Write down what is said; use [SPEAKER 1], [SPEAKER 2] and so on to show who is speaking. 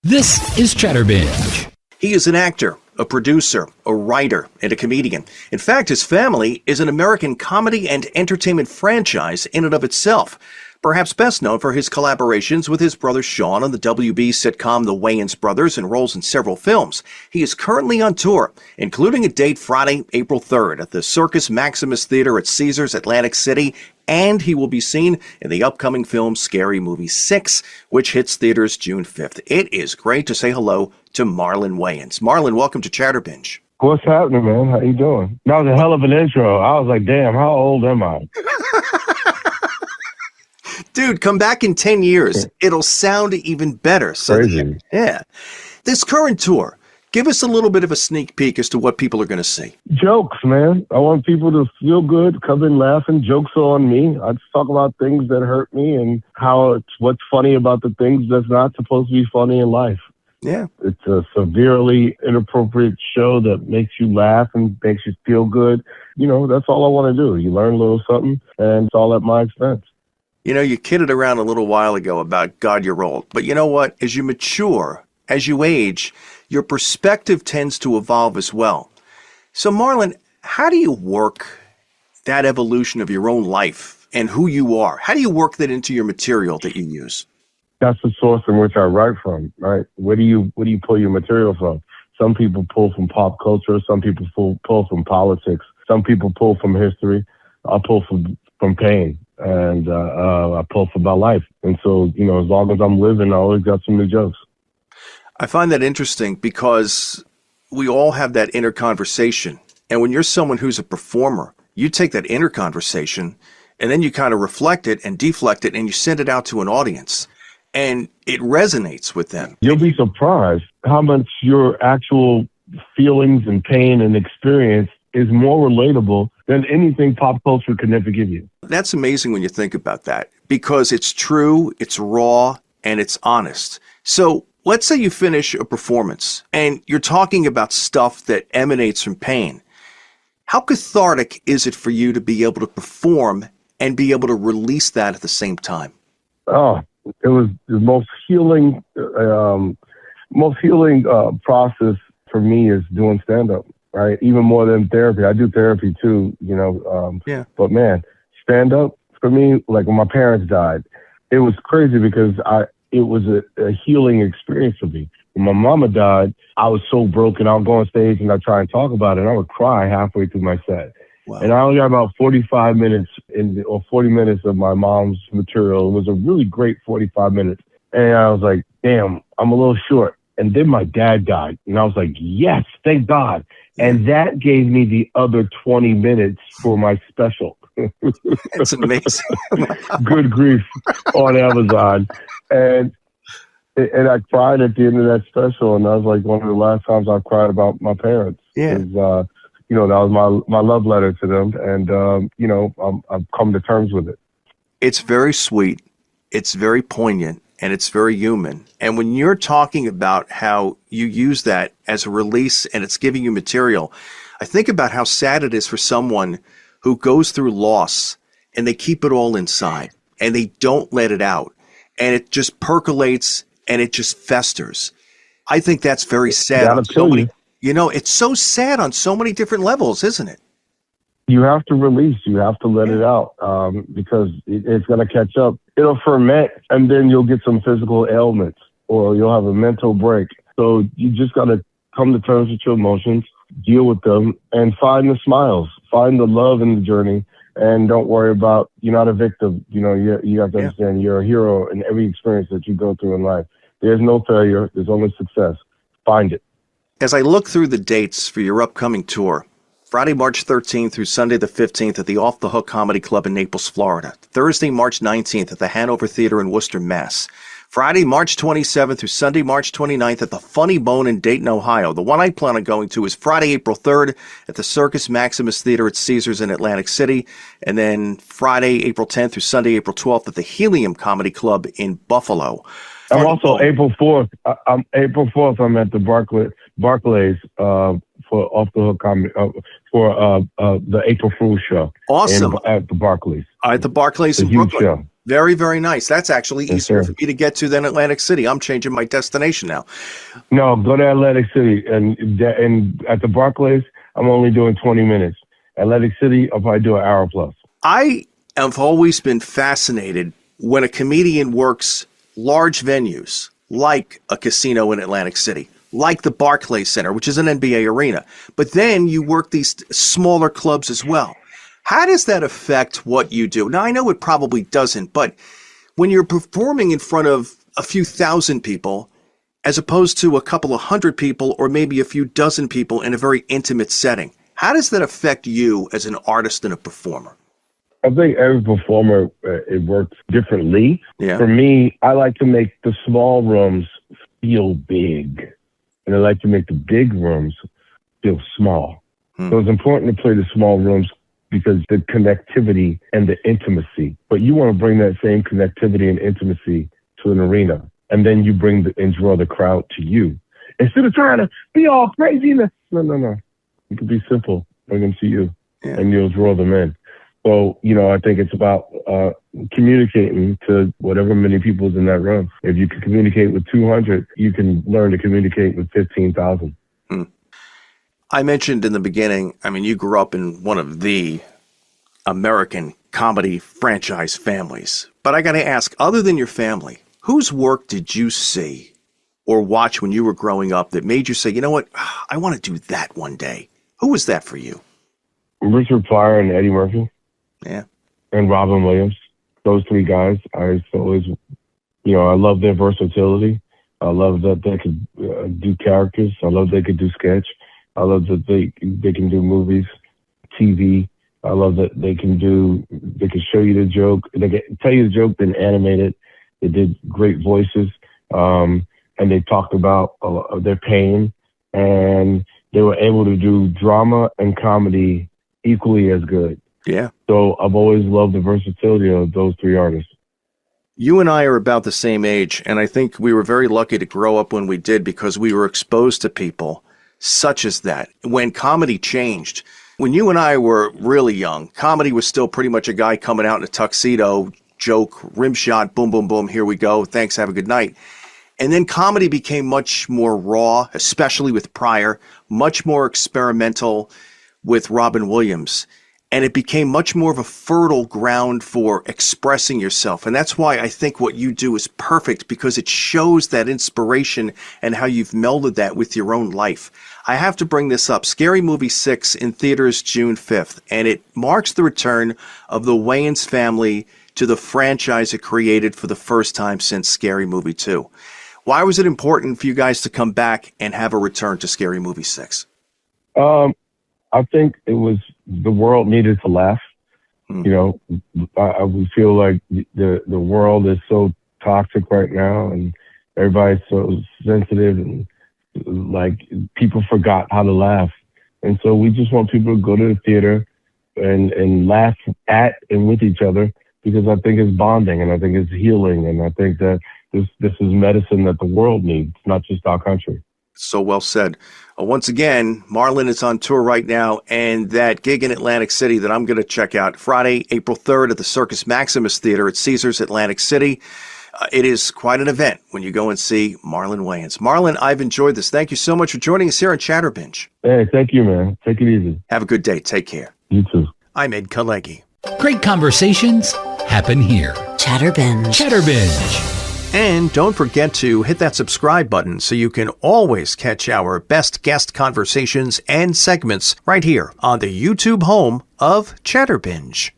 [SPEAKER 1] This is Chatterbinge.
[SPEAKER 2] He is an actor, a producer, a writer, and a comedian. In fact, his family is an American comedy and entertainment franchise in and of itself. Perhaps best known for his collaborations with his brother Sean on the WB sitcom The Wayans Brothers and roles in several films. He is currently on tour, including a date Friday, April 3rd at the Circus Maximus Theater at Caesars, Atlantic City, and he will be seen in the upcoming film Scary Movie 6, which hits theaters June 5th. It is great to say hello to Marlon Wayans. Marlon, welcome to Chatterbinge.
[SPEAKER 3] What's happening, man? How you doing? That was a hell of an intro. I was like, damn, how old am I?
[SPEAKER 2] Dude, come back in 10 years. It'll sound even better. So
[SPEAKER 3] Crazy.
[SPEAKER 2] Yeah. This current tour, give us a little bit of a sneak peek as to what people are going to see.
[SPEAKER 3] Jokes, man. I want people to feel good, come in laughing. Jokes are on me. I just talk about things that hurt me and what's funny about the things that's not supposed to be funny in life.
[SPEAKER 2] Yeah.
[SPEAKER 3] It's a severely inappropriate show that makes you laugh and makes you feel good. You know, that's all I want to do. You learn a little something, and it's all at my expense.
[SPEAKER 2] You know, you kidded around a little while ago about God, you're old. But you know what? As you mature, as you age, your perspective tends to evolve as well. So, Marlon, how do you work that evolution of your own life and who you are? How do you work that into your material that you use?
[SPEAKER 3] That's the source in which I write from, right? Where do you pull your material from? Some people pull from pop culture. Some people pull from politics. Some people pull from history. I pull from pain. And I pull from my life. And so, you know, as long as I'm living, I always got some new jokes.
[SPEAKER 2] I find that interesting because we all have that inner conversation. And when you're someone who's a performer, you take that inner conversation and then you kind of reflect it and deflect it and you send it out to an audience. And it resonates with them.
[SPEAKER 3] You'll be surprised how much your actual feelings and pain and experience is more relatable than anything pop culture can ever give you.
[SPEAKER 2] That's amazing when you think about that because it's true, it's raw, and it's honest. So let's say you finish a performance and you're talking about stuff that emanates from pain. How cathartic is it for you to be able to perform and be able to release that at the same time?
[SPEAKER 3] Oh, it was the most healing process for me is doing stand-up. Right, even more than therapy. I do therapy too, you know.
[SPEAKER 2] Yeah.
[SPEAKER 3] But man, stand up for me. Like when my parents died, it was crazy because it was a healing experience for me. When my mama died, I was so broken. I would go on stage and I'd try and talk about it. And I would cry halfway through my set.
[SPEAKER 2] Wow.
[SPEAKER 3] And I only got about 45 minutes or 40 minutes of my mom's material. It was a really great 45 minutes. And I was like, damn, I'm a little short. And then my dad died. And I was like, yes, thank God. And that gave me the other 20 minutes for my special.
[SPEAKER 2] It's amazing.
[SPEAKER 3] Good grief on Amazon. And I cried at the end of that special. And that was like one of the last times I cried about my parents.
[SPEAKER 2] Yeah.
[SPEAKER 3] You know, that was my love letter to them. And, you know, I've come to terms with it.
[SPEAKER 2] It's very sweet. It's very poignant. And it's very human. And when you're talking about how you use that as a release and it's giving you material, I think about how sad it is for someone who goes through loss and they keep it all inside and they don't let it out. And it just percolates and it just festers. I think that's very sad. On so many, you know, it's so sad on so many different levels, isn't it?
[SPEAKER 3] You have to release. You have to let it out because it's going to catch up. It'll ferment, and then you'll get some physical ailments, or you'll have a mental break. So you just got to come to terms with your emotions, deal with them, and find the smiles, find the love in the journey, and don't worry about you're not a victim. You know, you have to understand you're a hero in every experience that you go through in life. There's no failure. There's only success. Find it.
[SPEAKER 2] As I look through the dates for your upcoming tour, Friday, March 13th through Sunday the 15th at the Off the Hook Comedy Club in Naples, Florida. Thursday, March 19th at the Hanover Theater in Worcester, Mass. Friday, March 27th through Sunday, March 29th at the Funny Bone in Dayton, Ohio. The one I plan on going to is Friday, April 3rd at the Circus Maximus Theater at Caesars in Atlantic City. And then Friday, April 10th through Sunday, April 12th at the Helium Comedy Club in Buffalo.
[SPEAKER 3] I'm also April 4th. April 4th, I'm at the Barclays for Off the Hook Comedy for the April Fool's show.
[SPEAKER 2] Awesome.
[SPEAKER 3] At the Barclays.
[SPEAKER 2] At the Barclays in
[SPEAKER 3] Brooklyn.
[SPEAKER 2] Show. Very, very nice. That's actually
[SPEAKER 3] Yes,
[SPEAKER 2] easier
[SPEAKER 3] sir.
[SPEAKER 2] for me to get to than Atlantic City. I'm changing my destination now.
[SPEAKER 3] No, go to Atlantic City. And at the Barclays, I'm only doing 20 minutes. Atlantic City, I'll probably do an hour plus.
[SPEAKER 2] I have always been fascinated when a comedian works large venues like a casino in Atlantic City, like the Barclays Center, which is an NBA arena. But then you work these smaller clubs as well. How does that affect what you do? Now, I know it probably doesn't, but when you're performing in front of a few thousand people, as opposed to a couple of hundred people or maybe a few dozen people in a very intimate setting, how does that affect you as an artist and a performer?
[SPEAKER 3] I think every performer, it works differently.
[SPEAKER 2] Yeah.
[SPEAKER 3] For me, I like to make the small rooms feel big. And I like to make the big rooms feel small. So it's important to play the small rooms because the connectivity and the intimacy. But you want to bring that same connectivity and intimacy to an arena. And then you and draw the crowd to you. Instead of trying to be all crazy. No. It could be simple. Bring them to you. Yeah. And you'll draw them in. So, I think it's about communicating to whatever many people's in that room. If you can communicate with 200, you can learn to communicate with 15,000.
[SPEAKER 2] I mentioned in the beginning, you grew up in one of the American comedy franchise families. But I got to ask, other than your family, whose work did you see or watch when you were growing up that made you say, you know what, I want to do that one day? Who was that for you?
[SPEAKER 3] Richard Pryor and Eddie Murphy.
[SPEAKER 2] Yeah.
[SPEAKER 3] And Robin Williams. Those three guys, I always, I love their versatility. I love that they could do characters. I love they could do sketch. I love that they can do movies, TV. I love that they can show you the joke. They can tell you the joke, then animate it. They did great voices. And they talked about their pain. And they were able to do drama and comedy equally as good.
[SPEAKER 2] Yeah.
[SPEAKER 3] So I've always loved the versatility of those three artists.
[SPEAKER 2] You and I are about the same age, and I think we were very lucky to grow up when we did because we were exposed to people such as that. When comedy changed, when you and I were really young, comedy was still pretty much a guy coming out in a tuxedo, joke, rim shot, boom, boom, boom, here we go, thanks, have a good night. And then comedy became much more raw, especially with Pryor, much more experimental with Robin Williams. And it became much more of a fertile ground for expressing yourself. And that's why I think what you do is perfect, because it shows that inspiration and how you've melded that with your own life. I have to bring this up. Scary Movie 6 in theaters June 5th. And it marks the return of the Wayans family to the franchise it created for the first time since Scary Movie 2. Why was it important for you guys to come back and have a return to Scary Movie 6?
[SPEAKER 3] I think it was the world needed to laugh. I would feel like the world is so toxic right now, and everybody's so sensitive, and like people forgot how to laugh. And so we just want people to go to the theater and laugh at and with each other, because I think it's bonding and I think it's healing, and I think that this is medicine that the world needs, not just our country.
[SPEAKER 2] So well said. Once again, Marlon is on tour right now, and that gig in Atlantic City that I'm going to check out Friday, April 3rd at the Circus Maximus Theater at Caesars Atlantic City. It is quite an event when you go and see Marlon Wayans. Marlon, I've enjoyed this. Thank you so much for joining us here on Chatterbinge.
[SPEAKER 3] Hey, thank you, man. Take it easy.
[SPEAKER 2] Have a good day. Take care.
[SPEAKER 3] You too.
[SPEAKER 2] I'm Ed Kalegi.
[SPEAKER 1] Great conversations happen here.
[SPEAKER 4] Chatterbinge.
[SPEAKER 1] Chatterbinge.
[SPEAKER 2] And don't forget to hit that subscribe button so you can always catch our best guest conversations and segments right here on the YouTube home of Chatterbinge.